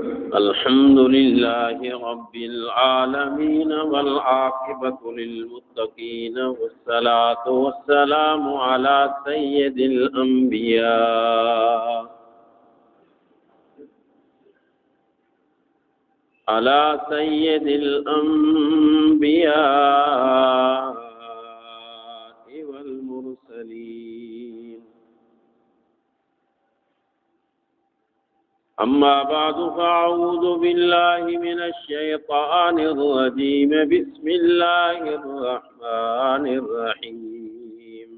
الحمد لله رب العالمين والعاقبة للمتقين والصلاة والسلام على سيد الأنبياء والمرسلين. أما بعد فأعوذ بالله من الشيطان الرجيم. بسم الله الرحمن الرحيم.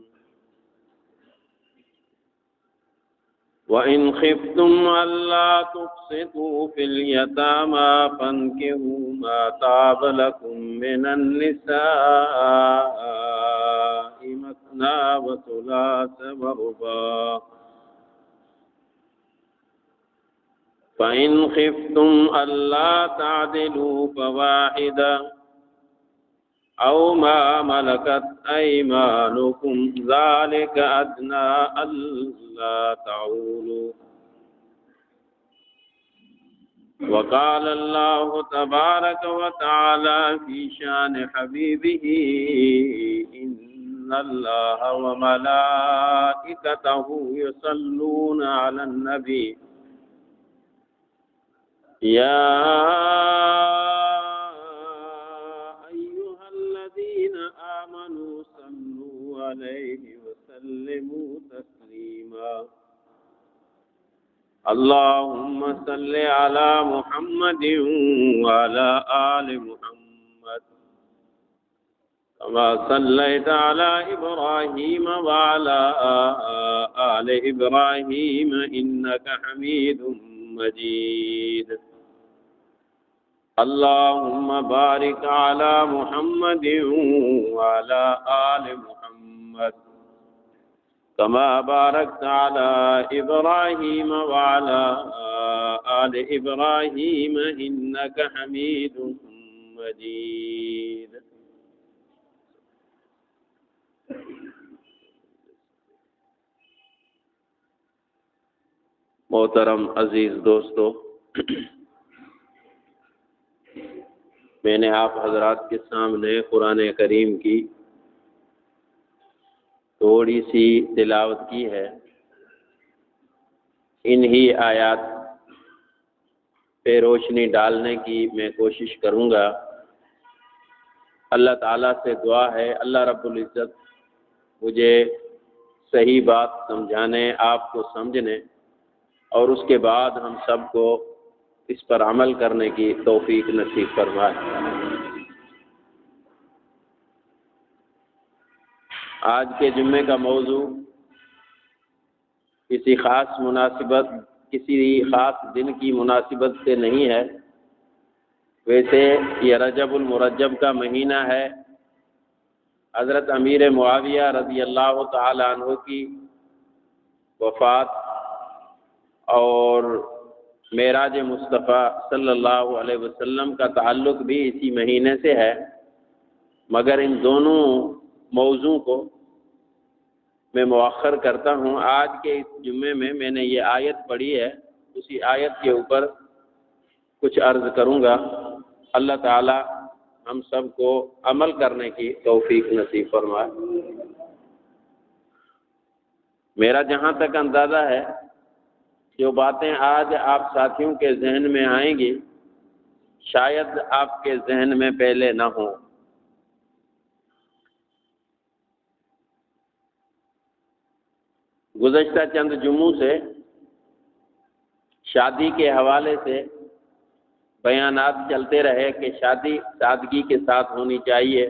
وإن خفتم ألا تقسطوا في اليتامى فانكحوا ما طاب لكم من النساء مثنى وثلاث ورباع فإن خفتم ألا تعدلوا فواحدة أو ما ملكت أيمانكم ذلك أدنى ألا تعولوا. وقال الله تبارك وتعالى في شان حبيبه: إن الله وملائكته يصلون على النبي يا أيها الذين آمنوا صلوا عليه وسلموا تسليما. اللهم صل على محمد وعلى آل محمد كما صليت على إبراهيم وعلى آل إبراهيم إنك حميد مجيد. اللهم بارك على محمد وعلى آل محمد كما باركت على إبراهيم وعلى آل إبراهيم إنك حميد مجيد. محترم عزیز دوستو، میں نے آپ حضرات کے سامنے قرآن کریم کی تھوڑی سی تلاوت کی ہے. انہی آیات پہ روشنی ڈالنے کی میں کوشش کروں گا. اللہ تعالیٰ سے دعا ہے اللہ رب العزت مجھے صحیح بات سمجھانے، آپ کو سمجھنے، اور اس کے بعد ہم سب کو اس پر عمل کرنے کی توفیق نصیب فرمائے. آج کے جمعے کا موضوع کسی خاص دن کی مناسبت سے نہیں ہے. ویسے یہ رجب المرجب کا مہینہ ہے. حضرت امیر معاویہ رضی اللہ تعالی عنہ کی وفات اور معراج مصطفیٰ صلی اللہ علیہ وسلم کا تعلق بھی اسی مہینے سے ہے، مگر ان دونوں موضوع کو میں مؤخر کرتا ہوں. آج کے اس جمعے میں نے یہ آیت پڑھی ہے، اسی آیت کے اوپر کچھ عرض کروں گا. اللہ تعالی ہم سب کو عمل کرنے کی توفیق نصیب فرمائے. میرا جہاں تک اندازہ ہے جو باتیں آج آپ ساتھیوں کے ذہن میں آئیں گی شاید آپ کے ذہن میں پہلے نہ ہوں. گزشتہ چند جمعوں سے شادی کے حوالے سے بیانات چلتے رہے کہ شادی سادگی کے ساتھ ہونی چاہیے،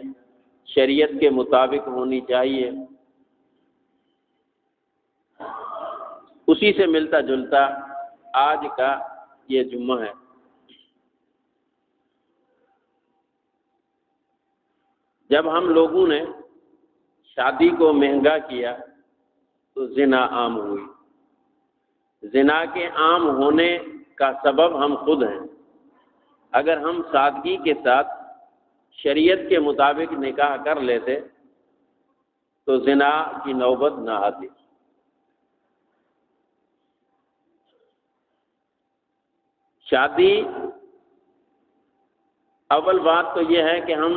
شریعت کے مطابق ہونی چاہیے. اسی سے ملتا جلتا آج کا یہ جمعہ ہے. جب ہم لوگوں نے شادی کو مہنگا کیا تو زنا عام ہوئی. زنا کے عام ہونے کا سبب ہم خود ہیں. اگر ہم سادگی کے ساتھ شریعت کے مطابق نکاح کر لیتے تو زنا کی نوبت نہ آتی. شادی، اول بات تو یہ ہے کہ ہم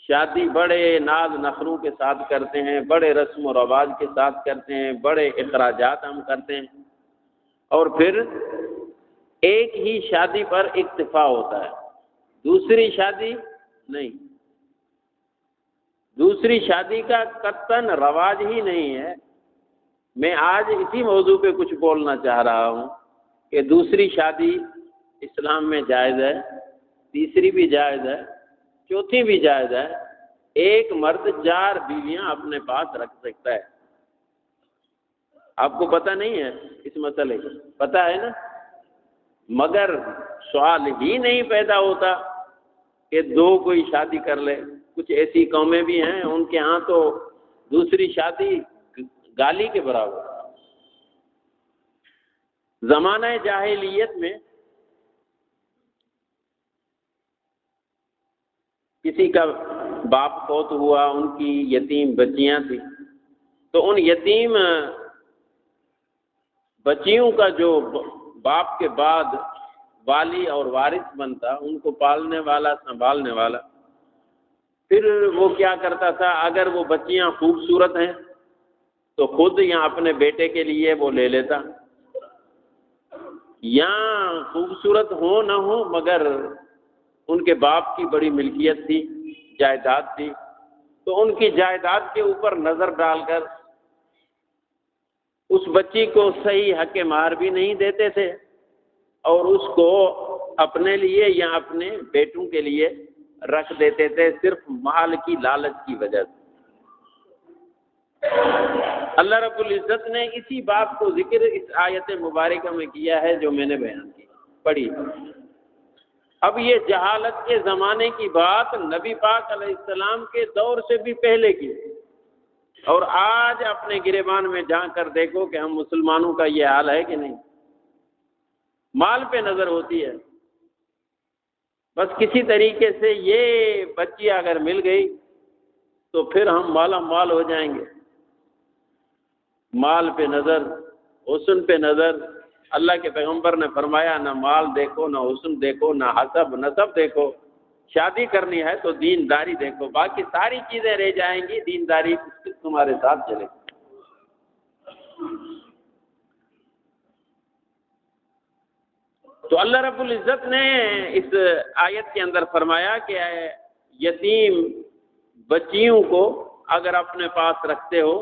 شادی بڑے ناز نخروں کے ساتھ کرتے ہیں، بڑے رسم و رواج کے ساتھ کرتے ہیں، بڑے اخراجات ہم کرتے ہیں، اور پھر ایک ہی شادی پر اکتفا ہوتا ہے، دوسری شادی نہیں، دوسری شادی کا قطعاً رواج ہی نہیں ہے۔ میں آج اسی موضوع پہ کچھ بولنا چاہ رہا ہوں کہ دوسری شادی اسلام میں جائز ہے، تیسری بھی جائز ہے، چوتھی بھی جائز ہے۔ ایک مرد 4 بیویاں اپنے پاس رکھ سکتا ہے۔ آپ کو پتہ نہیں ہے اس مسئلے کا؟ پتہ ہے نا؟ مگر سوال ہی نہیں پیدا ہوتا کہ 2 کوئی شادی کر لے۔ کچھ ایسی قومیں بھی ہیں ان کے ہاں تو دوسری شادی گالی کے برابر۔ زمانہ جاہلیت میں کسی کا باپ فوت ہوا، ان کی یتیم بچیاں تھیں، تو ان یتیم بچیوں کا جو باپ کے بعد والی اور وارث بنتا، ان کو پالنے والا، سنبھالنے والا، پھر وہ کیا کرتا تھا، اگر وہ بچیاں خوبصورت ہیں تو خود یا اپنے بیٹے کے لیے وہ لے لیتا، یا خوبصورت ہو نہ ہو مگر ان کے باپ کی بڑی ملکیت تھی، جائیداد تھی، تو ان کی جائیداد کے اوپر نظر ڈال کر اس بچی کو صحیح حق مہر بھی نہیں دیتے تھے، اور اس کو اپنے لیے یا اپنے بیٹوں کے لیے رکھ دیتے تھے، صرف مال کی لالچ کی وجہ سے۔ اللہ رب العزت نے اسی بات کو ذکر اس آیت مبارکہ میں کیا ہے جو میں نے بیان کی، پڑھی۔ اب یہ جہالت کے زمانے کی بات نبی پاک علیہ السلام کے دور سے بھی پہلے کی، اور آج اپنے گریبان میں جا کر دیکھو کہ ہم مسلمانوں کا یہ حال ہے کہ نہیں۔ مال پہ نظر ہوتی ہے، بس کسی طریقے سے یہ بچی اگر مل گئی تو پھر ہم مالا مال ہو جائیں گے۔ مال پہ نظر، حسن پہ نظر۔ اللہ کے پیغمبر نے فرمایا نہ مال دیکھو، نہ حسن دیکھو، نہ حسب نسب دیکھو، شادی کرنی ہے تو دینداری دیکھو، باقی ساری چیزیں رہ جائیں گی، دینداری تمہارے ساتھ چلے گی۔ تو اللہ رب العزت نے اس آیت کے اندر فرمایا کہ یتیم بچیوں کو اگر اپنے پاس رکھتے ہو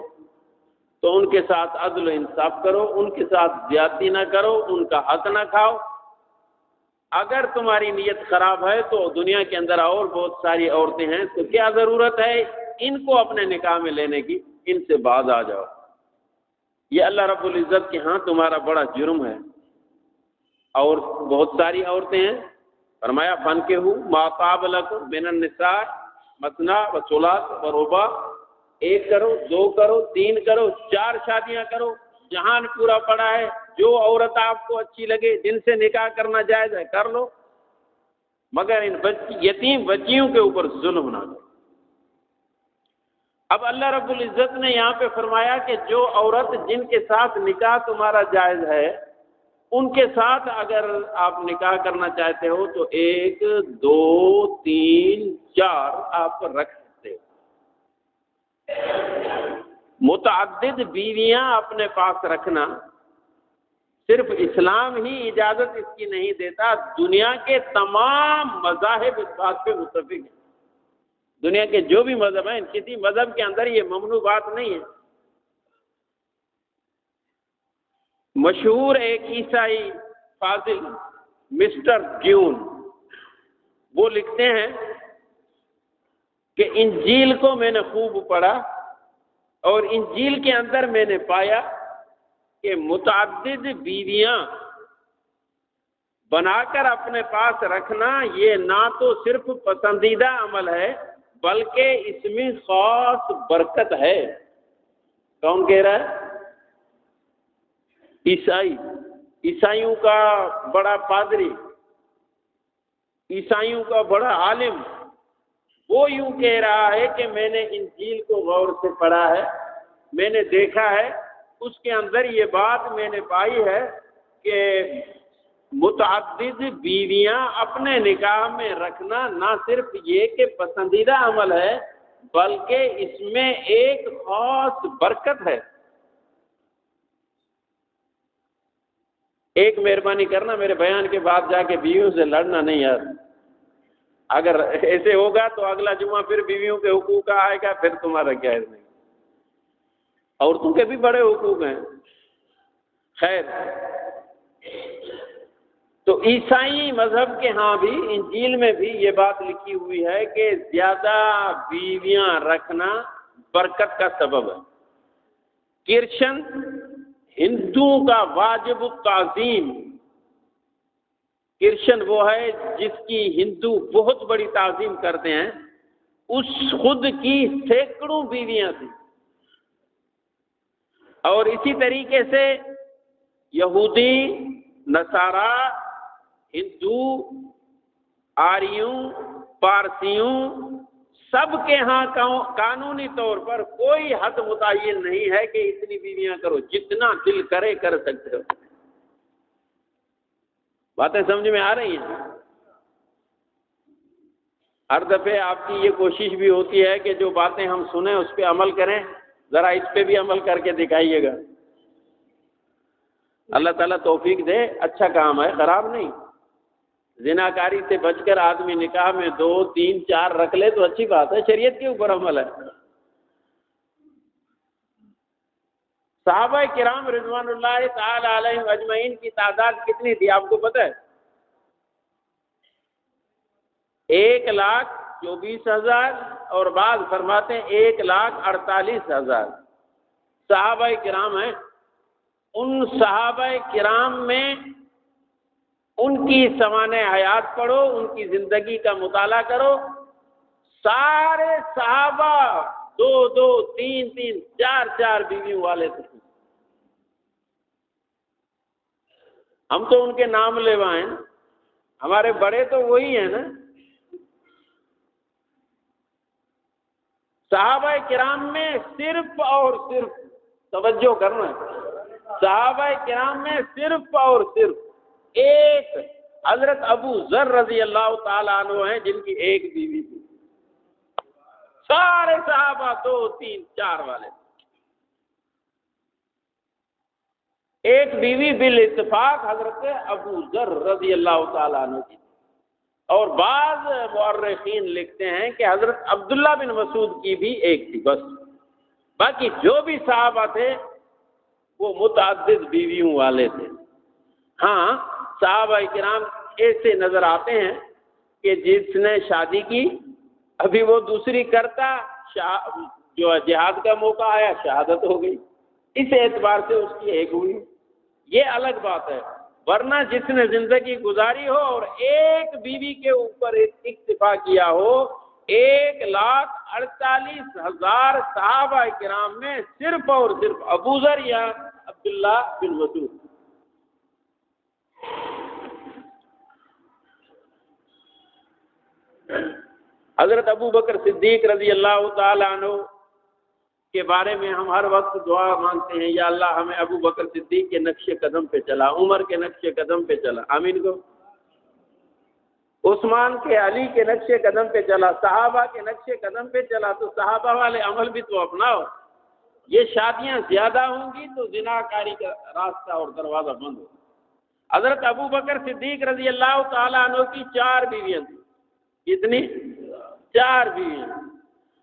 تو ان کے ساتھ عدل و انصاف کرو، ان کے ساتھ زیادتی نہ کرو، ان کا حق نہ کھاؤ۔ اگر تمہاری نیت خراب ہے تو دنیا کے اندر اور بہت ساری عورتیں ہیں، تو کیا ضرورت ہے ان کو اپنے نکاح میں لینے کی؟ ان سے باز آ جاؤ۔ یہ اللہ رب العزت کے ہاں تمہارا بڑا جرم ہے۔ اور بہت ساری عورتیں ہیں، فرمایا فانکحوا ما طاب لکم من النساء مثنی و ثلاث و رباع، 1 کرو، 2 کرو، 3 کرو، 4 شادیاں کرو، جہان پورا پڑا ہے۔ جو عورت آپ کو اچھی لگے، جن سے نکاح کرنا جائز ہے کر لو، مگر ان یتیم بچیوں کے اوپر ظلم نہ کرو۔ اب اللہ رب العزت نے یہاں پہ فرمایا کہ جو عورت جن کے ساتھ نکاح تمہارا جائز ہے، ان کے ساتھ اگر آپ نکاح کرنا چاہتے ہو تو 1 2 3 4 آپ رکھ سکتے ہو۔ متعدد بیویاں اپنے پاس رکھنا صرف اسلام ہی اجازت اس کی نہیں دیتا، دنیا کے تمام مذاہب اس بات پہ متفق ہیں۔ دنیا کے جو بھی مذہب ہیں، کسی مذہب کے اندر یہ ممنوع بات نہیں ہے۔ مشہور ایک عیسائی فاضل مسٹر ڈیون، وہ لکھتے ہیں کہ انجیل کو میں نے خوب پڑھا اور انجیل کے اندر میں نے پایا کہ متعدد بیویاں بنا کر اپنے پاس رکھنا یہ نہ تو صرف پسندیدہ عمل ہے بلکہ اس میں خاص برکت ہے۔ کون کہہ رہا ہے؟ عیسائیوں کا بڑا پادری، عیسائیوں کا بڑا عالم، وہ یوں کہہ رہا ہے کہ میں نے انجیل کو غور سے پڑھا ہے، میں نے دیکھا ہے، اس کے اندر یہ بات میں نے پائی ہے کہ متعدد بیویاں اپنے نکاح میں رکھنا نہ صرف یہ کہ پسندیدہ عمل ہے، بلکہ اس میں ایک خاص برکت ہے۔ ایک مہربانی کرنا، میرے بیان کے بعد جا کے بیویوں سے لڑنا نہیں یار، اگر ایسے ہوگا تو اگلا جمعہ پھر بیویوں کے حقوق کا آئے گا، پھر تمہارا کیا ہے؟ نہیں، عورتوں کے بھی بڑے حقوق ہیں۔ خیر، تو عیسائی مذہب کے ہاں بھی انجیل میں بھی یہ بات لکھی ہوئی ہے کہ زیادہ بیویاں رکھنا برکت کا سبب ہے۔ کرشن ہندوؤں کا واجب التعظیم، کرشن وہ ہے جس کی ہندو بہت بڑی تعظیم کرتے ہیں، اس خود کی سینکڑوں بیویاں تھیں۔ اور اسی طریقے سے یہودی، نصارہ، ہندو، آریوں، پارسیوں، سب کے ہاں قانونی طور پر کوئی حد متعین نہیں ہے کہ اتنی بیویاں کرو، جتنا دل کرے کر سکتے ہو۔ باتیں سمجھ میں آ رہی ہیں؟ ہر دفعہ آپ کی یہ کوشش بھی ہوتی ہے کہ جو باتیں ہم سنیں اس پہ عمل کریں، ذرا اس پہ بھی عمل کر کے دکھائیے گا۔ اللہ تعالیٰ توفیق دے، اچھا کام ہے، خراب نہیں۔ زناکاری سے بچ کر آدمی نکاح میں 2، 3، 4 رکھ لے تو اچھی بات ہے، شریعت کے اوپر عمل ہے۔ صحابہ کرام رضوان اللہ تعالی علیہم اجمعین کی تعداد کتنی تھی آپ کو پتہ ہے؟ 1,24,000 اور بعض فرماتے ہیں 1,48,000 صحابہ کرام ہیں۔ ان صحابہ کرام میں ان کی سوانح حیات پڑھو، ان کی زندگی کا مطالعہ کرو، سارے صحابہ 2، 3، 4 بیویوں والے تھے۔ ہم تو ان کے نام لیوا ہیں، ہمارے بڑے تو وہی ہیں نا۔ صحابہ کرام میں صرف اور صرف، توجہ کرنا، صحابہ کرام میں صرف اور صرف ایک حضرت ابو ذر رضی اللہ تعالی عنہ ہیں جن کی ایک بیوی تھی۔ سارے صحابہ 2، 3، 4 والے، ایک بیوی بالاتفاق حضرت ابو ذر رضی اللہ تعالی عنہ کی۔ اور بعض مورخین لکھتے ہیں کہ حضرت عبداللہ بن مسعود کی بھی ایک تھی بس، باقی جو بھی صحابہ تھے وہ متعدد بیویوں والے تھے۔ ہاں، صحابہ کرام ایسے نظر آتے ہیں کہ جس نے شادی کی ابھی وہ دوسری کرتا، جو جہاد کا موقع آیا شہادت ہو گئی، اس اعتبار سے اس کی ایک ہوئی، یہ الگ بات ہے۔ ورنہ جس نے زندگی گزاری ہو اور ایک بیوی کے اوپر اکتفا کیا ہو، 1,48,000 صحابہ کرام میں صرف اور صرف ابو ذر یا عبداللہ بن مسعود۔ حضرت ابو بکر صدیق رضی اللہ تعالی عنہ کے بارے میں ہم ہر وقت دعا مانگتے ہیں، یا اللہ ہمیں ابو بکر صدیق کے نقش قدم پہ چلا، عمر کے نقش قدم پہ چلا، آمین کو، عثمان کے، علی کے نقش قدم پہ چلا، صحابہ کے نقش قدم پہ چلا، تو صحابہ والے عمل بھی تو اپناؤ۔ یہ شادیاں زیادہ ہوں گی تو زناکاری کا راستہ اور دروازہ بند ہوگا۔ حضرت ابو بکر صدیق رضی اللہ تعالیٰ عنہ کی 4 بیویاں تھیں۔ کتنی؟ 4 بیویاں۔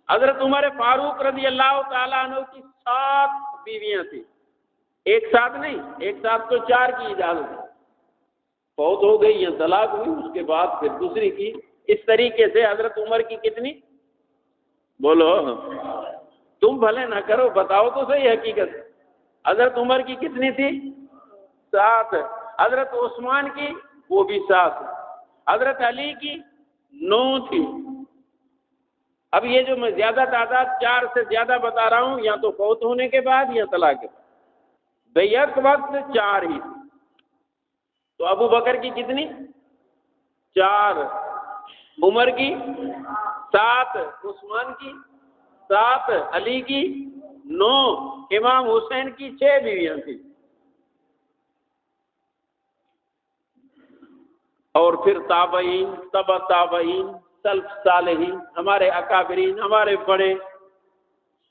حضرت عمر فاروق رضی اللہ تعالیٰ عنہ کی 7 بیویاں تھیں، ایک ساتھ نہیں، ایک ساتھ تو 4 کی اجازت ہے، فوت ہو گئی یا طلاق ہوئی، اس کے بعد پھر دوسری کی۔ اس طریقے سے حضرت عمر کی کتنی؟ بولو، تم بھلے نہ کرو، بتاؤ تو صحیح حقیقت۔ حضرت عمر کی کتنی تھی؟ 7۔ حضرت عثمان کی وہ بھی 7۔ حضرت علی کی 9 تھی۔ اب یہ جو میں زیادہ تعداد 4 سے زیادہ بتا رہا ہوں، یا تو فوت ہونے کے بعد یا طلاق کے بعد، بیعت وقت 4 ہی تھی۔ تو ابو بکر کی کتنی؟ 4، عمر کی 7، عثمان کی 7، علی کی 9، امام حسین کی 6 بیویاں تھیں۔ اور پھر تابعین، تبع تابعین، سلف صالحین، ہمارے اکابرین، ہمارے بڑے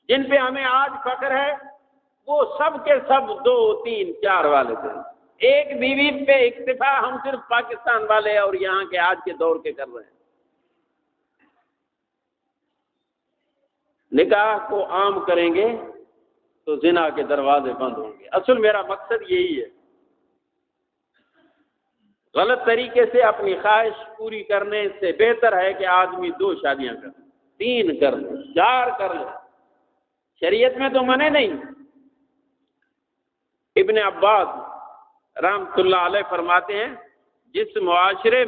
جن پہ ہمیں آج فخر ہے، وہ سب کے سب 2 3 4 والے تھے۔ ایک بیوی پہ اکتفا ہم صرف پاکستان والے اور یہاں کے آج کے دور کے کر رہے ہیں۔ نکاح کو عام کریں گے تو زنا کے دروازے بند ہوں گے۔ اصل میرا مقصد یہی ہے، غلط طریقے سے اپنی خواہش پوری کرنے سے بہتر ہے کہ آدمی 2 شادیاں کر لے، 3 کر لے، 4 کر لے، شریعت میں تو منع نہیں۔ ابن عباس رحمۃ اللہ علیہ فرماتے ہیں، جس معاشرے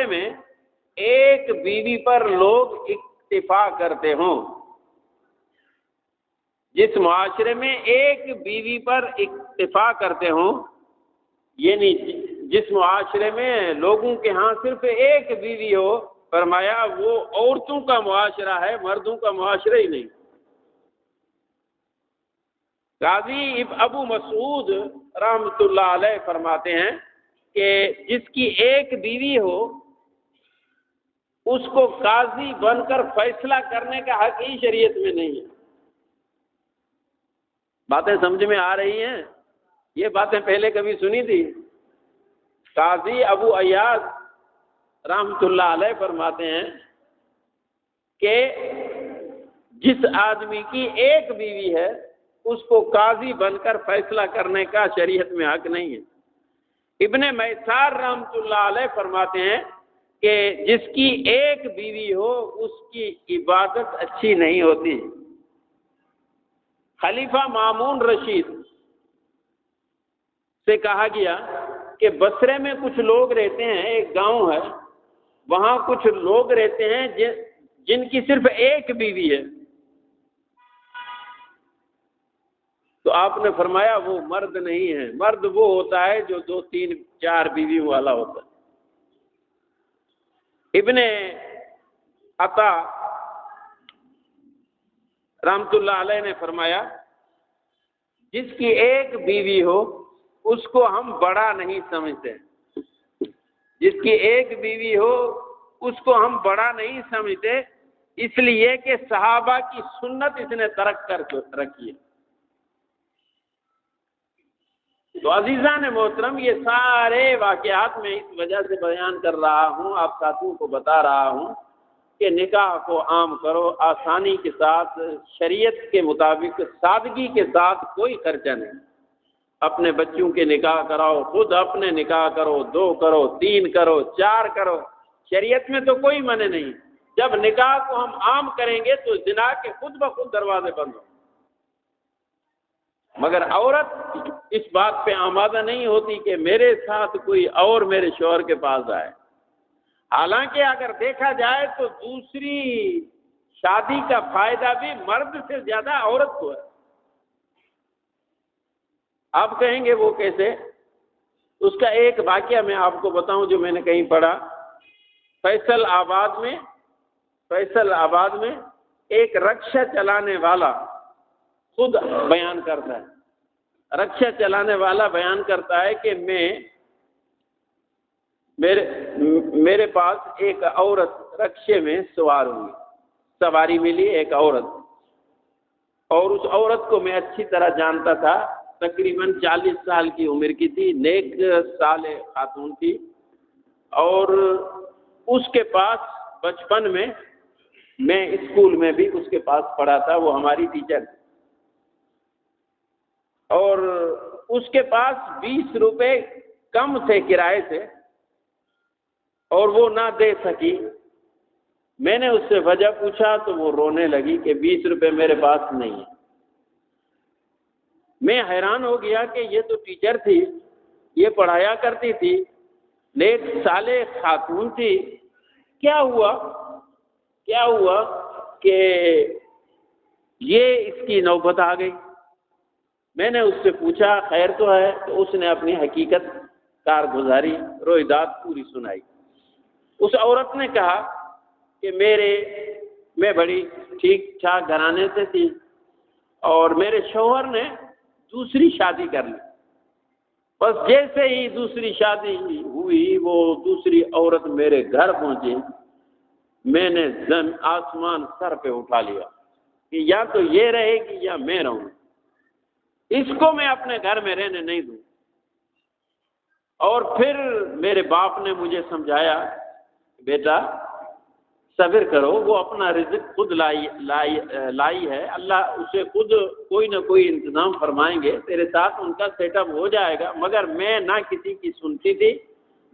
میں ایک بیوی پر لوگ اکتفا کرتے ہوں، جس معاشرے میں ایک بیوی پر اکتفا کرتے ہوں، یعنی جس معاشرے میں لوگوں کے ہاں صرف ایک بیوی ہو، فرمایا وہ عورتوں کا معاشرہ ہے، مردوں کا معاشرہ ہی نہیں۔ قاضی ابو مسعود رحمۃ اللہ علیہ فرماتے ہیں کہ جس کی ایک بیوی ہو، اس کو قاضی بن کر فیصلہ کرنے کا حق ہی شریعت میں نہیں ہے۔ باتیں سمجھ میں آ رہی ہیں؟ یہ باتیں پہلے کبھی سنی تھی؟ قاضی ابو ایاز رحمۃ اللہ علیہ فرماتے ہیں کہ جس آدمی کی ایک بیوی ہے، اس کو قاضی بن کر فیصلہ کرنے کا شریعت میں حق نہیں ہے۔ ابن میسار رحمۃ اللہ علیہ فرماتے ہیں کہ جس کی ایک بیوی ہو، اس کی عبادت اچھی نہیں ہوتی۔ خلیفہ مامون رشید سے کہا گیا کہ بصرے میں کچھ لوگ رہتے ہیں، ایک گاؤں ہے، وہاں کچھ لوگ رہتے ہیں جن کی صرف ایک بیوی ہے۔ تو آپ نے فرمایا وہ مرد نہیں ہے، مرد وہ ہوتا ہے جو 2 3 4 بیویوں والا ہوتا ہے۔ ابن عطا رحمۃ اللہ علیہ نے فرمایا، جس کی ایک بیوی ہو اس کو ہم بڑا نہیں سمجھتے، جس کی ایک بیوی ہو اس کو ہم بڑا نہیں سمجھتے، اس لیے کہ صحابہ کی سنت اس نے ترک کر رکھی ہے۔ تو عزیزان محترم، یہ سارے واقعات میں اس وجہ سے بیان کر رہا ہوں، آپ ساتھیوں کو بتا رہا ہوں کہ نکاح کو عام کرو، آسانی کے ساتھ، شریعت کے مطابق، سادگی کے ساتھ، کوئی خرچہ نہیں۔ اپنے بچوں کے نکاح کراؤ، خود اپنے نکاح کرو، 2 کرو، 3 کرو، 4 کرو، شریعت میں تو کوئی منع نہیں۔ جب نکاح کو ہم عام کریں گے تو زنا کے خود بخود دروازے بند ہوں۔ مگر عورت اس بات پہ آمادہ نہیں ہوتی کہ میرے ساتھ کوئی اور میرے شوہر کے پاس آئے۔ حالانکہ اگر دیکھا جائے تو دوسری شادی کا فائدہ بھی مرد سے زیادہ عورت کو ہے۔ آپ کہیں گے وہ کیسے؟ اس کا ایک واقعہ میں آپ کو بتاؤں جو میں نے کہیں پڑھا۔ فیصل آباد میں ایک رکشہ چلانے والا خود بیان کرتا ہے، رکشہ چلانے والا بیان کرتا ہے کہ میرے پاس ایک عورت رکشے میں سوار ہوئی، سواری ملی ایک عورت، اور اس عورت کو میں اچھی طرح جانتا تھا، تقریباً 40 سال کی عمر کی تھی، نیک صالح خاتون تھی، اور اس کے پاس بچپن میں اسکول میں بھی اس کے پاس پڑھا تھا، وہ ہماری ٹیچر تھی، اور اس کے پاس 20 روپے کم تھے کرائے سے، اور وہ نہ دے سکی۔ میں نے اس سے وجہ پوچھا تو وہ رونے لگی کہ 20 روپے میرے پاس نہیں ہے۔ میں حیران ہو گیا کہ یہ تو ٹیچر تھی، یہ پڑھایا کرتی تھی، نیک صالح خاتون تھی، کیا ہوا کہ یہ اس کی نوبت آ گئی؟ میں نے اس سے پوچھا خیر تو ہے؟ تو اس نے اپنی حقیقت کارگزاری رویداد پوری سنائی۔ اس عورت نے کہا کہ میں بڑی ٹھیک ٹھاک گھرانے سے تھی، اور میرے شوہر نے دوسری شادی کر لی، بس جیسے ہی دوسری شادی ہوئی وہ دوسری عورت میرے گھر پہنچی، میں نے آسمان سر پہ اٹھا لیا کہ یا تو یہ رہے گی یا میں رہوں، اس کو میں اپنے گھر میں رہنے نہیں دوں۔ اور پھر میرے باپ نے مجھے سمجھایا، بیٹا صبر کرو، وہ اپنا رزق خود لائی ہے، اللہ اسے خود کوئی نہ کوئی انتظام فرمائیں گے، تیرے ساتھ ان کا سیٹ اپ ہو جائے گا۔ مگر میں نہ کسی کی سنتی تھی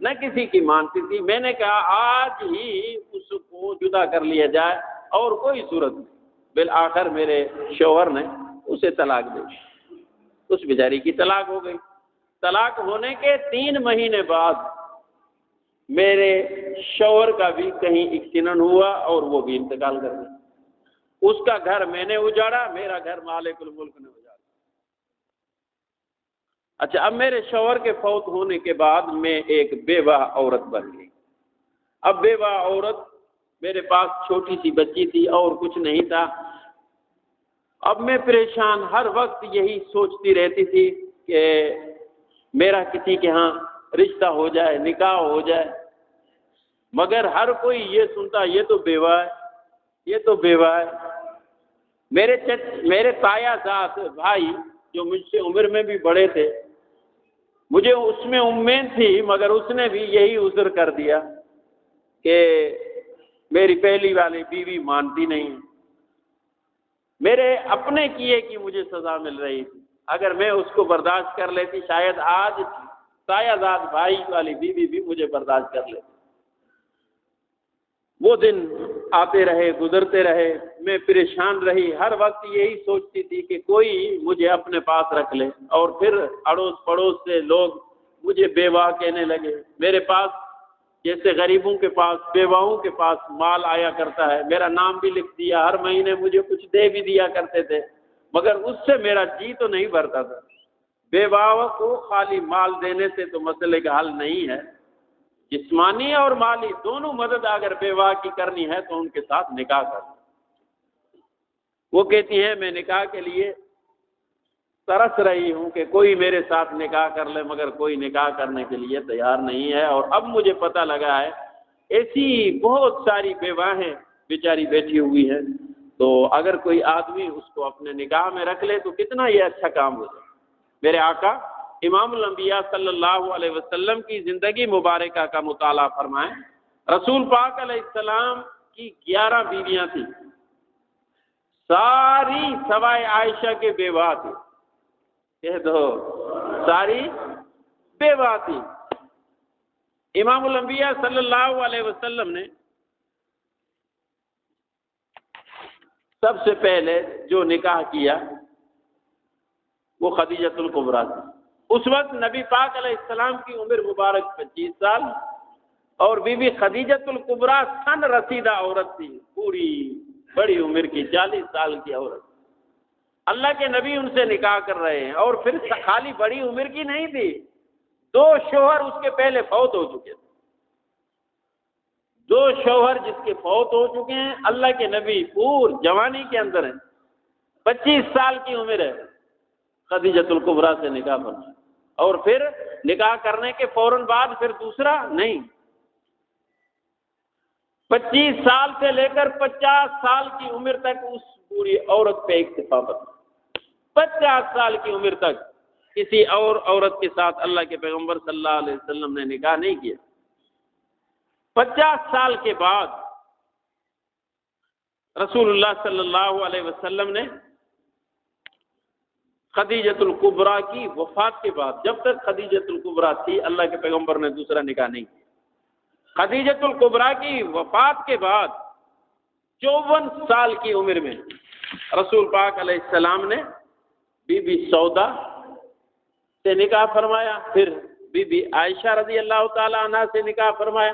نہ کسی کی مانتی تھی، میں نے کہا آج ہی اس کو جدا کر لیا جائے اور کوئی صورت نہیں۔ بالآخر میرے شوہر نے اسے طلاق دے دی، اس بیچاری کی طلاق ہو گئی۔ طلاق ہونے کے 3 مہینے بعد میرے شوہر کا بھی کہیں ایکسیڈنٹ ہوا اور وہ بھی انتقال کر گیا۔ اس کا گھر میں نے اجاڑا، میرا گھر مالک الملک نے اجاڑا۔ اچھا، اب میرے شوہر کے فوت ہونے کے بعد میں ایک بیوہ عورت بن گئی۔ اب بیوہ عورت، میرے پاس چھوٹی سی بچی تھی اور کچھ نہیں تھا۔ اب میں پریشان، ہر وقت یہی سوچتی رہتی تھی کہ میرا کسی کے ہاں رشتہ ہو جائے، نکاح ہو جائے، مگر ہر کوئی یہ سنتا یہ تو بیوہ ہے، یہ تو بیوہ ہے۔ میرے تایا زاد بھائی جو مجھ سے عمر میں بھی بڑے تھے، مجھے اس میں امید تھی، مگر اس نے بھی یہی عذر کر دیا کہ میری پہلی والی بیوی مانتی نہیں۔ میرے اپنے کیے کی مجھے سزا مل رہی تھی، اگر میں اس کو برداشت کر لیتی شاید آج تایا زاد بھائی والی بیوی بھی مجھے برداشت کر لیتی۔ وہ دن آتے رہے، گزرتے رہے، میں پریشان رہی، ہر وقت یہی سوچتی تھی کہ کوئی مجھے اپنے پاس رکھ لے۔ اور پھر اڑوس پڑوس سے لوگ مجھے بیوہ کہنے لگے۔ میرے پاس جیسے غریبوں کے پاس، بیواؤں کے پاس مال آیا کرتا ہے، میرا نام بھی لکھ دیا، ہر مہینے مجھے کچھ دے بھی دیا کرتے تھے، مگر اس سے میرا جی تو نہیں بھرتا تھا۔ بیواؤں کو خالی مال دینے سے تو مسئلے کا حل نہیں ہے، جسمانی اور مالی دونوں مدد اگر بیوہ کی کرنی ہے تو ان کے ساتھ نکاح کر۔ وہ کہتی ہیں میں نکاح کے لیے ترس رہی ہوں کہ کوئی میرے ساتھ نکاح کر لے، مگر کوئی نکاح کرنے کے لیے تیار نہیں ہے۔ اور اب مجھے پتہ لگا ہے ایسی بہت ساری بیواہیں بیچاری بیٹھی ہوئی ہیں، تو اگر کوئی آدمی اس کو اپنے نکاح میں رکھ لے تو کتنا یہ اچھا کام ہو جائے۔ میرے آقا امام الانبیاء صلی اللہ علیہ وسلم کی زندگی مبارکہ کا مطالعہ فرمائیں۔ رسول پاک علیہ السلام کی 11 بیویاں تھیں، ساری سوائے عائشہ کے بیوہ تھی، کہہ دو ساری بیوہ تھی۔ امام الانبیاء صلی اللہ علیہ وسلم نے سب سے پہلے جو نکاح کیا وہ خدیجۃ الکبریٰ تھی۔ اس وقت نبی پاک علیہ السلام کی عمر مبارک 25 سال اور بی بی خدیجۃ الکبریٰ سن رسیدہ عورت تھی، پوری بڑی عمر کی 40 سال کی عورت۔ اللہ کے نبی ان سے نکاح کر رہے ہیں، اور پھر خالی بڑی عمر کی نہیں تھی، 2 شوہر اس کے پہلے فوت ہو چکے تھے، 2 شوہر جس کے فوت ہو چکے ہیں۔ اللہ کے نبی پور جوانی کے اندر ہیں، 25 سال کی عمر ہے، خدیجۃ الکبریٰ سے نکاح فرمایا، اور پھر نکاح کرنے کے فوراً بعد پھر دوسرا نہیں، 25 سال سے لے کر 50 سال کی عمر تک اس پوری عورت پہ اکتفا، 50 سال کی عمر تک کسی اور عورت کے ساتھ اللہ کے پیغمبر صلی اللہ علیہ وسلم نے نکاح نہیں کیا۔ 50 سال کے بعد رسول اللہ صلی اللہ علیہ وسلم نے خدیجۃ الکبریٰ کی وفات کے بعد، جب تک خدیجۃ الکبریٰ تھی اللہ کے پیغمبر نے دوسرا نکاح نہیں کیا۔ خدیجۃ الکبریٰ کی وفات کے بعد 54 سال کی عمر میں رسول پاک علیہ السلام نے بی بی سودا سے نکاح فرمایا، پھر بی بی عائشہ رضی اللہ تعالی عنہ سے نکاح فرمایا۔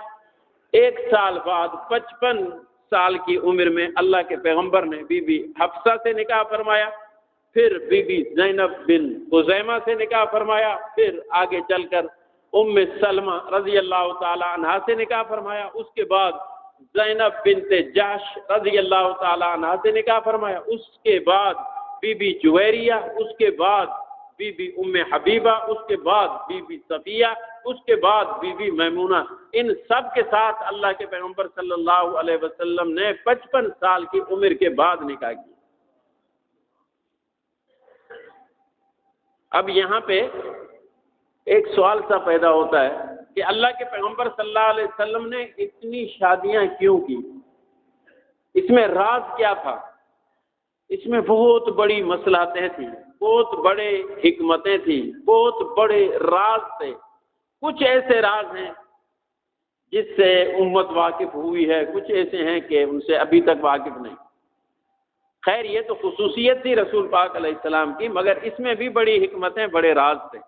1 سال بعد 55 سال کی عمر میں اللہ کے پیغمبر نے بی بی حفصہ سے نکاح فرمایا، پھر بی بی زینب بن خزیمہ سے نکاح فرمایا، پھر آگے چل کر ام سلمہ رضی اللہ تعالی عنہ سے نکاح فرمایا، اس کے بعد زینب بنت جحش رضی اللہ تعالی عنہ سے نکاح فرمایا، اس کے بعد بی بی جویریہ، اس کے بعد بی بی ام حبیبہ، اس کے بعد بی بی صفیہ، اس کے بعد بی بی میمونہ، ان سب کے ساتھ اللہ کے پیغمبر صلی اللہ علیہ وسلم نے 55 سال کی عمر کے بعد نکاح کیا۔ اب یہاں پہ ایک سوال سا پیدا ہوتا ہے کہ اللہ کے پیغمبر صلی اللہ علیہ وسلم نے اتنی شادیاں کیوں کی؟ اس میں راز کیا تھا؟ اس میں بہت بڑی مصلحتیں تھیں، بہت بڑے حکمتیں تھیں، بہت بڑے راز تھے۔ کچھ ایسے راز ہیں جس سے امت واقف ہوئی ہے، کچھ ایسے ہیں کہ ان سے ابھی تک واقف نہیں۔ خیر یہ تو خصوصیت تھی رسول پاک علیہ السلام کی، مگر اس میں بھی بڑی حکمتیں، بڑے راز تھے۔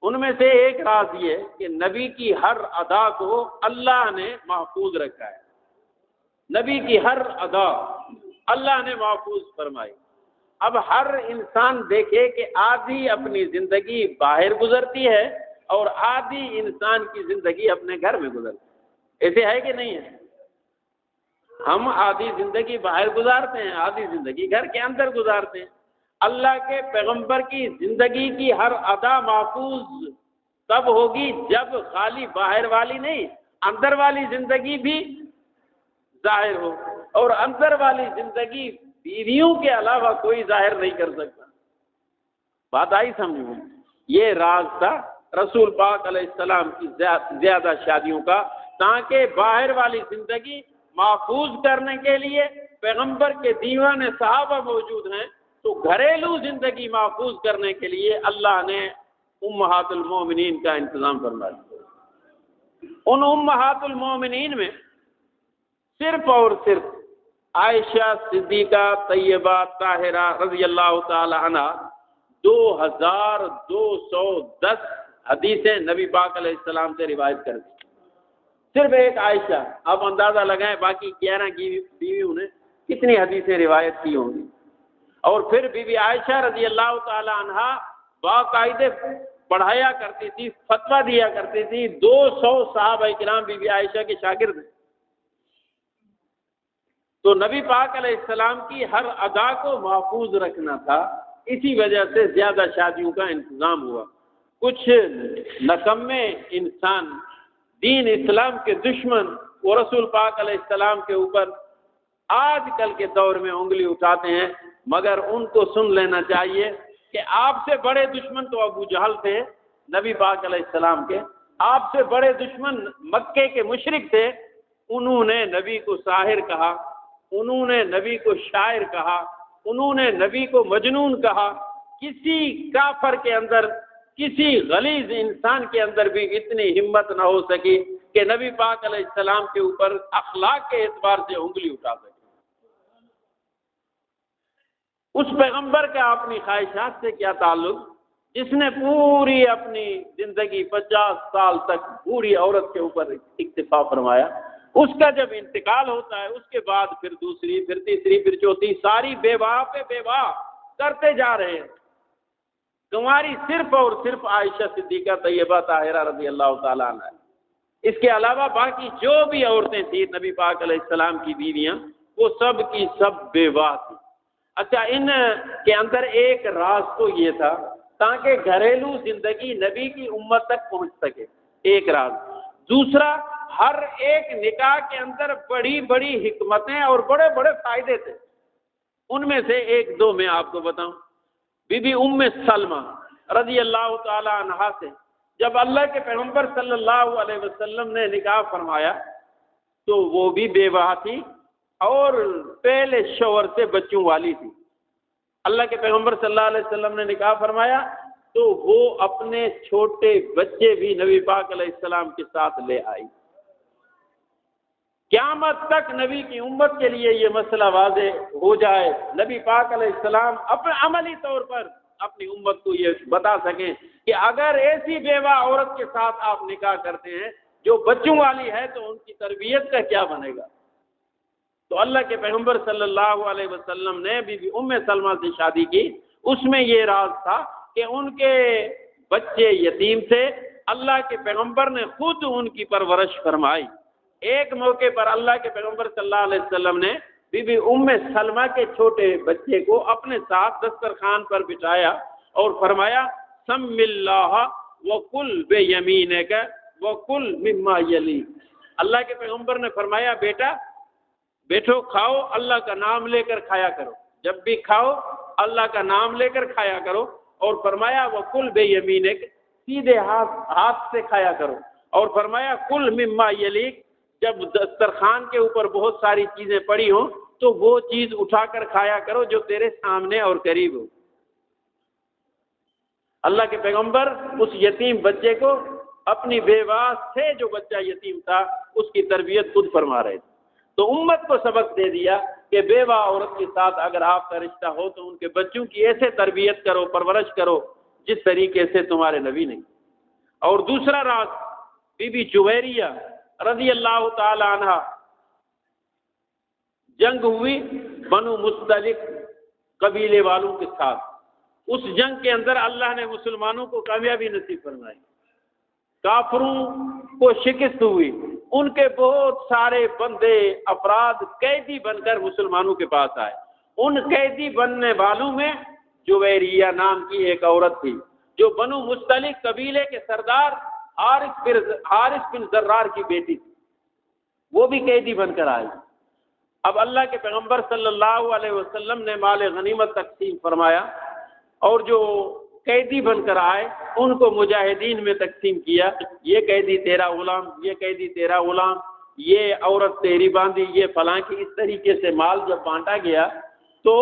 ان میں سے ایک راز یہ کہ نبی کی ہر ادا کو اللہ نے محفوظ رکھا ہے۔ نبی کی ہر ادا اللہ نے محفوظ فرمائی۔ اب ہر انسان دیکھے کہ آدھی اپنی زندگی باہر گزرتی ہے اور آدھی انسان کی زندگی اپنے گھر میں گزرتی ہے۔ ایسے ہے کہ نہیں ہے؟ ہم آدھی زندگی باہر گزارتے ہیں، آدھی زندگی گھر کے اندر گزارتے ہیں۔ اللہ کے پیغمبر کی زندگی کی ہر ادا محفوظ تب ہوگی جب خالی باہر والی نہیں، اندر والی زندگی بھی ظاہر ہو، اور اندر والی زندگی بیویوں کے علاوہ کوئی ظاہر نہیں کر سکتا۔ بات آئی سمجھ میں؟ یہ راز تھا رسول پاک علیہ السلام کی زیادہ شادیوں کا، تاکہ باہر والی زندگی محفوظ کرنے کے لیے پیغمبر کے دیوان صحابہ موجود ہیں، تو گھریلو زندگی محفوظ کرنے کے لیے اللہ نے امہات المومنین کا انتظام فرما دیا۔ ان امہات المومنین میں صرف اور صرف عائشہ صدیقہ طیبہ طاہرہ رضی اللہ تعالی عنہ 2210 حدیثیں نبی پاک علیہ السلام سے روایت کر دی۔ صرف ایک عائشہ، آپ اندازہ لگائیں باقی 11 کی بیویوں نے کتنی حدیثیں روایت کی ہوں گی۔ اور پھر بی بی عائشہ رضی اللہ تعالی عنہ باقاعدے پڑھایا کرتی تھی، فتویٰ دیا کرتی تھی۔ 200 صحابہ کرام بی بی عائشہ کے شاگرد ہیں۔ تو نبی پاک علیہ السلام کی ہر ادا کو محفوظ رکھنا تھا، اسی وجہ سے زیادہ شادیوں کا انتظام ہوا۔ کچھ نکمے انسان، دین اسلام کے دشمن، وہ رسول پاک علیہ السلام کے اوپر آج کل کے دور میں انگلی اٹھاتے ہیں، مگر ان کو سن لینا چاہیے کہ آپ سے بڑے دشمن تو ابو جہل تھے نبی پاک علیہ السلام کے، آپ سے بڑے دشمن مکے کے مشرک تھے۔ انہوں نے نبی کو ساحر کہا، انہوں نے نبی کو شاعر کہا، انہوں نے نبی کو مجنون کہا۔ کسی کافر کے اندر، کسی غلیظ انسان کے اندر بھی اتنی ہمت نہ ہو سکی کہ نبی پاک علیہ السلام کے اوپر اخلاق کے اعتبار سے انگلی اٹھا سکے۔ اس پیغمبر کا اپنی خواہشات سے کیا تعلق جس نے پوری اپنی زندگی 50 سال تک پوری عورت کے اوپر اکتفا فرمایا؟ اس کا جب انتقال ہوتا ہے اس کے بعد پھر دوسری، پھر تیسری، پھر چوتھی، ساری بیواہ پہ بیواہ کرتے جا رہے ہیں۔ کنواری صرف اور صرف عائشہ صدیقہ طیبہ طاہرہ رضی اللہ تعالیٰ عنہ۔ اس کے علاوہ باقی جو بھی عورتیں تھیں نبی پاک علیہ السلام کی بیویاں، وہ سب کی سب بیواہ تھیں۔ اچھا، ان کے اندر ایک راز تو یہ تھا تاکہ گھریلو زندگی نبی کی امت تک پہنچ سکے، ایک راز۔ دوسرا، ہر ایک نکاح کے اندر بڑی بڑی حکمتیں اور بڑے بڑے فائدے تھے۔ ان میں سے ایک دو میں آپ کو بتاؤں۔ بی بی ام سلمہ رضی اللہ تعالی عنہا سے جب اللہ کے پیغمبر صلی اللہ علیہ وسلم نے نکاح فرمایا تو وہ بھی بیوہ تھی اور پہلے شوہر سے بچوں والی تھی۔ اللہ کے پیغمبر صلی اللہ علیہ وسلم نے نکاح فرمایا تو وہ اپنے چھوٹے بچے بھی نبی پاک علیہ السلام کے ساتھ لے آئی۔ قیامت تک نبی کی امت کے لیے یہ مسئلہ واضح ہو جائے، نبی پاک علیہ السلام اپنے عملی طور پر اپنی امت کو یہ بتا سکیں کہ اگر ایسی بیوہ عورت کے ساتھ آپ نکاح کرتے ہیں جو بچوں والی ہے تو ان کی تربیت کا کیا بنے گا۔ تو اللہ کے پیغمبر صلی اللہ علیہ وسلم نے بی بی ام سلمہ سے شادی کی۔ اس میں یہ راز تھا کہ ان کے بچے یتیم تھے، اللہ کے پیغمبر نے خود ان کی پرورش فرمائی۔ ایک موقع پر اللہ کے پیغمبر صلی اللہ علیہ وسلم نے بی بی ام سلمہ کے چھوٹے بچے کو اپنے ساتھ دسترخوان پر بٹھایا اور فرمایا سم اللہ وکل بیمینک وکل مما یلی۔ اللہ کے پیغمبر نے فرمایا بیٹا بیٹھو کھاؤ، اللہ کا نام لے کر کھایا کرو، جب بھی کھاؤ اللہ کا نام لے کر کھایا کرو، اور فرمایا وکل بیمینک، سیدھے ہاتھ سے کھایا کرو، اور فرمایا کل مما یلیک، جب دسترخوان کے اوپر بہت ساری چیزیں پڑی ہوں تو وہ چیز اٹھا کر کھایا کرو جو تیرے سامنے اور قریب ہو۔ اللہ کے پیغمبر اس یتیم بچے کو اپنی بیوہ سے، جو بچہ یتیم تھا، اس کی تربیت خود فرما رہے تھے، تو امت کو سبق دے دیا کہ بیوہ عورت کے ساتھ اگر آپ کا رشتہ ہو تو ان کے بچوں کی ایسے تربیت کرو، پرورش کرو جس طریقے سے تمہارے نبی نے۔ اور دوسرا راز، بی بی جویریہ رضی اللہ تعالی عنہ، جنگ ہوئی بنو مستلق قبیلے والوں کے ساتھ، اس جنگ کے اندر اللہ نے مسلمانوں کو کامیابی نصیب فرمائی، کافروں کو شکست ہوئی، ان کے بہت سارے بندے افراد قیدی بن کر مسلمانوں کے پاس آئے، ان قیدی بننے والوں میں جویریہ نام کی ایک عورت تھی جو بنو مستلق قبیلے کے سردار حارث بن زرار کی بیٹی تھی، وہ بھی قیدی بن کر آئی۔ اب اللہ کے پیغمبر صلی اللہ علیہ وسلم نے مال غنیمت تقسیم فرمایا، اور جو قیدی بن کر آئے ان کو مجاہدین میں تقسیم کیا، یہ قیدی تیرا غلام، یہ قیدی تیرا غلام، یہ عورت تیری باندھی، یہ فلاں کی، اس طریقے سے مال جب بانٹا گیا تو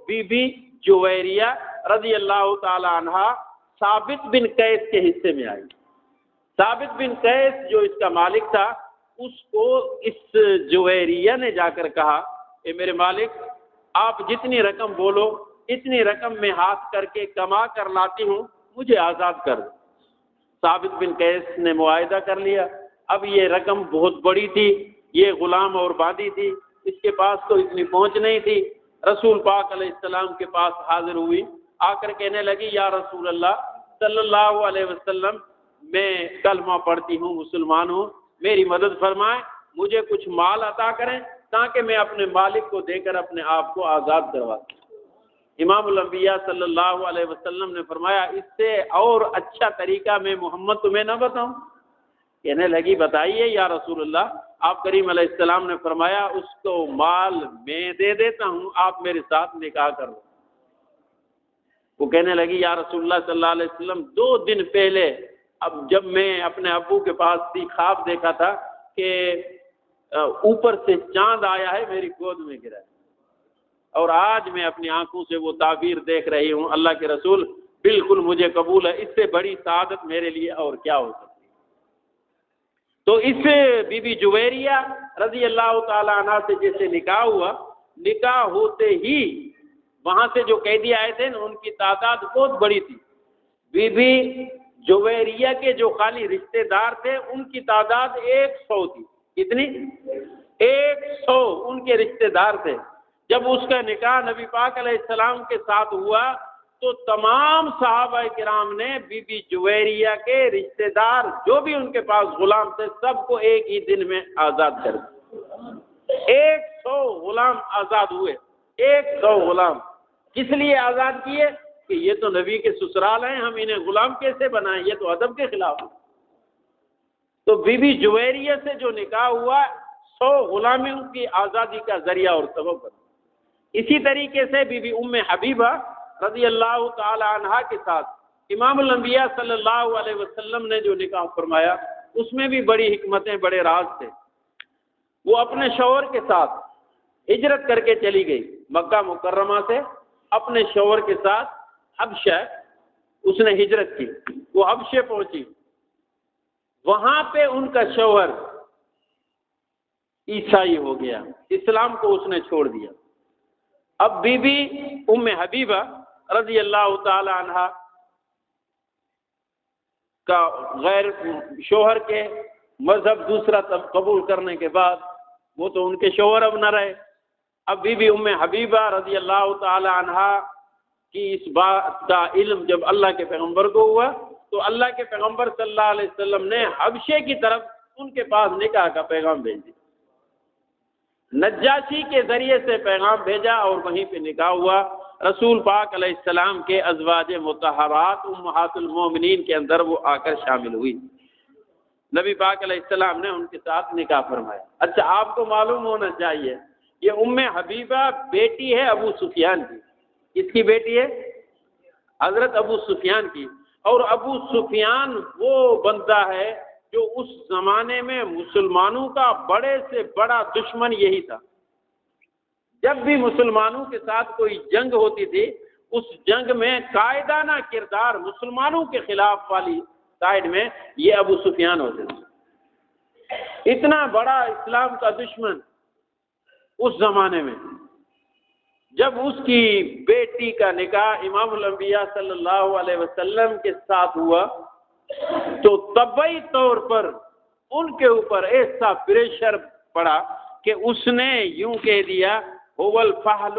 بی بی جویریہ رضی اللہ تعالی عنہ ثابت بن قیس کے حصے میں آئی۔ ثابت بن قیس جو اس کا مالک تھا، اس کو اس جویریہ نے جا کر کہا کہ میرے مالک آپ جتنی رقم بولو اتنی رقم میں ہاتھ کر کے کما کر لاتی ہوں، مجھے آزاد کر دو۔ ثابت بن قیس نے معاہدہ کر لیا۔ اب یہ رقم بہت بڑی تھی، یہ غلام اور باندھی تھی، اس کے پاس تو اتنی پہنچ نہیں تھی۔ رسول پاک علیہ السلام کے پاس حاضر ہوئی، آ کر کہنے لگی یا رسول اللہ صلی اللہ علیہ وسلم، میں کلمہ پڑھتی ہوں، مسلمان ہوں، میری مدد فرمائیں، مجھے کچھ مال عطا کریں تاکہ میں اپنے مالک کو دے کر اپنے آپ کو آزاد کروا دوں۔ امام الانبیاء صلی اللہ علیہ وسلم نے فرمایا اس سے اور اچھا طریقہ میں محمد تمہیں نہ بتاؤں؟ کہنے لگی بتائیے یا رسول اللہ۔ آپ کریم علیہ السلام نے فرمایا اس کو مال میں دے دیتا ہوں، آپ میرے ساتھ نکاح کر لو۔ وہ کہنے لگی یا رسول اللہ صلی اللہ علیہ وسلم، 2 دن پہلے اب جب میں اپنے ابو کے پاس تھی، خواب دیکھا تھا کہ اوپر سے چاند آیا ہے، میری گود میں گرا ہے، اور آج میں اپنی آنکھوں سے وہ تعبیر دیکھ رہی ہوں۔ اللہ کے رسول بالکل مجھے قبول ہے، اس سے بڑی سعادت میرے لیے اور کیا ہو سکتی ہے۔ تو اس بی بی جویریہ رضی اللہ تعالی عنہ سے جیسے نکاح ہوا، نکاح ہوتے ہی وہاں سے جو قیدی آئے تھے ان کی تعداد بہت بڑی تھی۔ بی بی جویریہ کے جو خالی رشتہ دار تھے ان کی تعداد 100 تھی۔ کتنی؟ 100 ان کے رشتہ دار تھے۔ جب اس کا نکاح نبی پاک علیہ السلام کے ساتھ ہوا تو تمام صحابہ کرام نے بی بی جویریہ کے رشتہ دار جو بھی ان کے پاس غلام تھے سب کو ایک ہی دن میں آزاد کر دیا۔ 100 غلام آزاد ہوئے، 100 غلام۔ کس لیے آزاد کیے؟ کہ یہ تو نبی کے سسرال ہیں، ہم انہیں غلام کیسے بنائیں، یہ تو ادب کے خلاف ہے۔ تو بی بی جویریہ سے جو نکاح ہوا 100 غلامیوں کی آزادی کا ذریعہ اور سبب بنا۔ اسی طریقے سے بی بی ام حبیبہ رضی اللہ تعالی عنہا کے ساتھ امام الانبیاء صلی اللہ علیہ وسلم نے جو نکاح فرمایا اس میں بھی بڑی حکمتیں، بڑے راز تھے۔ وہ اپنے شوہر کے ساتھ ہجرت کر کے چلی گئی، مکہ مکرمہ سے اپنے شوہر کے ساتھ حبشہ اس نے ہجرت کی، وہ حبشے پہنچی، وہاں پہ ان کا شوہر عیسائی ہو گیا، اسلام کو اس نے چھوڑ دیا۔ اب بی بی ام حبیبہ رضی اللہ تعالی عنہ کا غیر شوہر کے مذہب دوسرا قبول کرنے کے بعد وہ تو ان کے شوہر اب نہ رہے۔ اب بی بی ام حبیبہ رضی اللہ تعالی عنہ کی اس بات کا علم جب اللہ کے پیغمبر کو ہوا تو اللہ کے پیغمبر صلی اللہ علیہ وسلم نے حبشے کی طرف ان کے پاس نکاح کا پیغام بھیج دیا، نجاشی کے ذریعے سے پیغام بھیجا اور وہیں پہ نکاح ہوا۔ رسول پاک علیہ السلام کے ازواج مطہرات امہات المومنین کے اندر وہ آ کر شامل ہوئی۔ نبی پاک علیہ السلام نے ان کے ساتھ نکاح فرمایا۔ اچھا، آپ کو معلوم ہونا چاہیے یہ ام حبیبہ بیٹی ہے ابو سفیان کی۔ کس کی بیٹی ہے؟ حضرت ابو سفیان کی۔ اور ابو سفیان وہ بندہ ہے جو اس زمانے میں مسلمانوں کا بڑے سے بڑا دشمن یہی تھا۔ جب بھی مسلمانوں کے ساتھ کوئی جنگ ہوتی تھی، اس جنگ میں قائدانہ کردار مسلمانوں کے خلاف والی سائڈ میں یہ ابو سفیان ہوتے تھے۔ اتنا بڑا اسلام کا دشمن اس زمانے میں۔ جب اس کی بیٹی کا نکاح امام الانبیاء صلی اللہ علیہ وسلم کے ساتھ ہوا تو طبعی طور پر ان کے اوپر ایسا پریشر پڑا کہ اس نے یوں کہہ دیا هو الفحل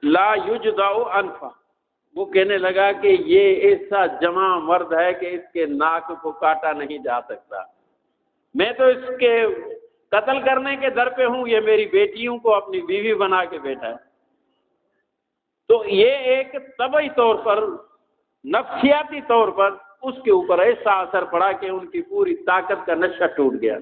لا يجدع انفا۔ وہ کہنے لگا کہ یہ ایسا جمع مرد ہے کہ اس کے ناک کو کاٹا نہیں جا سکتا، میں تو اس کے قتل کرنے کے در پہ ہوں، یہ میری بیٹیوں کو اپنی بیوی بنا کے بیٹھا ہے۔ تو یہ ایک طبعی طور پر نفسیاتی طور پر اس کے اوپر ایسا اثر پڑا کہ ان کی پوری طاقت کا نشہ ٹوٹ گیا۔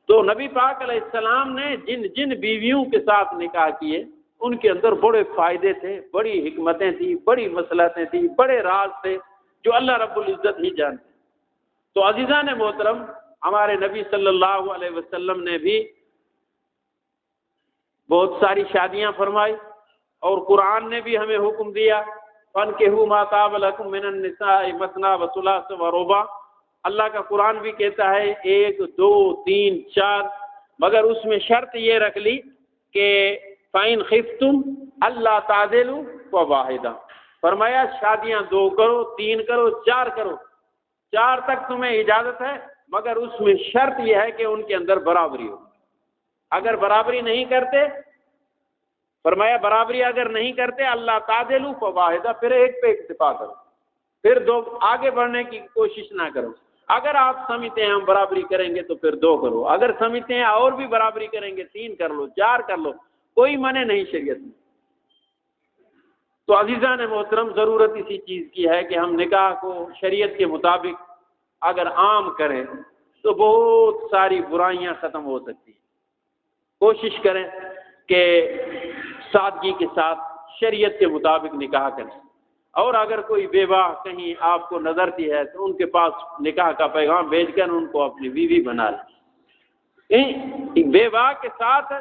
تو نبی پاک علیہ السلام نے جن جن بیویوں کے ساتھ نکاح کیے ان کے اندر بڑے فائدے تھے، بڑی حکمتیں تھیں، بڑی مصلحتیں تھیں، بڑے راز تھے جو اللہ رب العزت ہی جانتے۔ تو عزیزان محترم، ہمارے نبی صلی اللہ علیہ وسلم نے بھی بہت ساری شادیاں فرمائی، اور قرآن نے بھی ہمیں حکم دیا فَانكِحُوا مَا طَابَ لَكُم مِّنَ النِّسَاءِ مَثْنَىٰ وَثُلَاثَ وَرُبَاعَ۔ اللہ کا قرآن بھی کہتا ہے 1 2 3 4، مگر اس میں شرط یہ رکھ لی کہ فَإِنْ خِفْتُمْ أَلَّا تَعْدِلُوا فَوَاحِدَةً۔ فرمایا شادیاں 2 کرو، 3 کرو، 4 کرو، 4 تک تمہیں اجازت ہے، مگر اس میں شرط یہ ہے کہ ان کے اندر برابری ہو۔ اگر برابری نہیں کرتے، فرمایا برابری اگر نہیں کرتے اللہ تعدلوا فواحدہ، پھر ایک پہ اکتفا کرو، پھر 2 آگے بڑھنے کی کوشش نہ کرو۔ اگر آپ سمجھتے ہیں ہم برابری کریں گے تو پھر 2 کرو، اگر سمجھتے ہیں اور بھی برابری کریں گے 3 کر لو، 4 کر لو، کوئی منع نہیں شریعت میں۔ تو عزیزان محترم، ضرورت اسی چیز کی ہے کہ ہم نکاح کو شریعت کے مطابق اگر عام کریں تو بہت ساری برائیاں ختم ہو سکتی ہیں۔ کوشش کریں کہ سادگی کے ساتھ شریعت کے مطابق نکاح کریں، اور اگر کوئی بیوہ کہیں آپ کو نظرتی ہے تو ان کے پاس نکاح کا پیغام بھیج کر ان کو اپنی بیوی بنا لیں۔ بیوہ کے ساتھ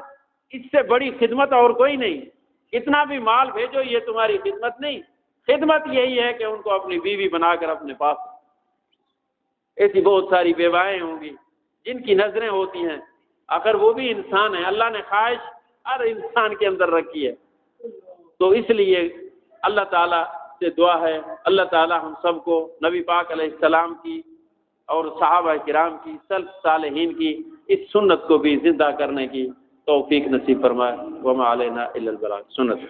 اس سے بڑی خدمت اور کوئی نہیں۔ کتنا بھی مال بھیجو یہ تمہاری خدمت نہیں، خدمت یہی ہے کہ ان کو اپنی بیوی بنا کر اپنے پاس۔ ایسی بہت ساری بیوائیں ہوں گی جن کی نظریں ہوتی ہیں، اگر وہ بھی انسان ہیں، اللہ نے خواہش ہر انسان کے اندر رکھی ہے۔ تو اس لیے اللہ تعالیٰ سے دعا ہے اللہ تعالیٰ ہم سب کو نبی پاک علیہ السلام کی اور صحابہ کرام کی، سلف صالحین کی اس سنت کو بھی زندہ کرنے کی توفیق نصیب فرمائے۔ وما علینا الا البلاغ۔ سنت